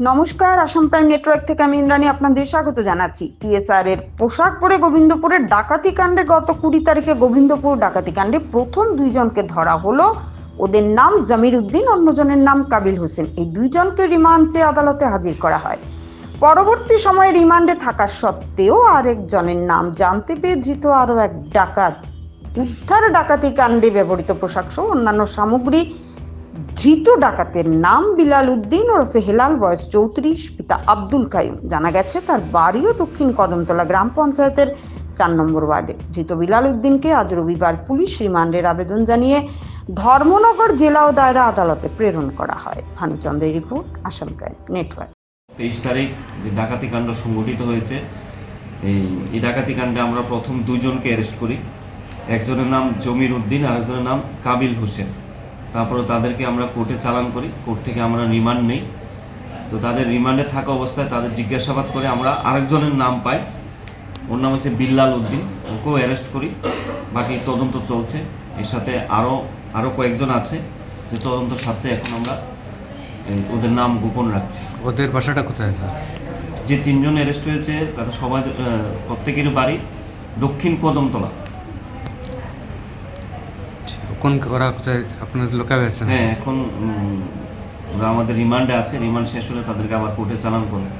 নমস্কার, Assam prime network থেকে আমি ইন্দ্রাণী আপনাদের স্বাগত জানাচ্ছি। টিএসআর এর পোশাক পরে গোবিন্দপুরের ডাকাতি কাণ্ডে গত 20 তারিখে গোবিন্দপুর ডাকাতি কাণ্ডে প্রথম দুইজনকে ধরা হলো। ওদের নাম জামির উদ্দিন, অন্যজনের নাম কাবিল হোসেন। এই দুইজনকে রিমান্ড চেয়ে আদালতে হাজির করা হয়। পরবর্তী সময়ে রিমান্ডে থাকা সত্ত্বেও আরেকজনের নাম জানতে পেয়ে ধৃত আরো এক ডাকাত উদ্ধার ডাকাতি কাণ্ডে ব্যবহৃত পোশাক সহ অন্যান্য সামগ্রী। ধৃত ডাকাতের নাম বিলাল উদ্দিন ওরফে হেলাল, বয়স 34, পিতা আব্দুল কাইম। জানা গেছে তার বাড়িও দক্ষিণ কদমতলা গ্রাম পঞ্চায়েতের 4 নম্বর ওয়ার্ডে। ধৃত বিলাল উদ্দিনকে আজ রবিবার পুলিশ রিমান্ডের আবেদন জানিয়ে ধর্মনগর জেলা ও দায়রা আদালতে প্রেরণ করা হয়। ভানুচন্দ্রের রিপোর্ট, আসাম প্রাইম নেটওয়ার্ক। 23 তারিখ যে ডাকাতি কাণ্ড সংঘটিত হয়েছে, এই ডাকাতি কাণ্ডে আমরা প্রথম দুজনকে অ্যারেস্ট করি। একজনের নাম জমির উদ্দিন আর একজনের নাম কাবিল হোসেন। তারপরে তাদেরকে আমরা কোর্টে চালান করি, কোর্ট থেকে আমরা রিমান্ড নেই। তো তাদের রিমান্ডে থাকা অবস্থায় তাদের জিজ্ঞাসাবাদ করে আমরা আরেকজনের নাম পাই, ওর নাম হচ্ছে বিল্লাল উদ্দিন, ওকেও অ্যারেস্ট করি। বাকি তদন্ত চলছে, এর সাথে আরও কয়েকজন আছে যে তদন্ত সাথে এখন আমরা ওদের নাম গোপন রাখছি। ওদের বাসাটা কোথায় স্যার? যে তিনজন অ্যারেস্ট হয়েছে তাদের সবাই প্রত্যেকের বাড়ি দক্ষিণ কদমতলা। কোন ওরা কোথায় আপনাদের লোকাবে আছেন? হ্যাঁ, এখন ওরা আমাদের রিমান্ডে আছে। রিমান্ড শেষ হলে তাদেরকে আবার কোর্টে চালান করবে।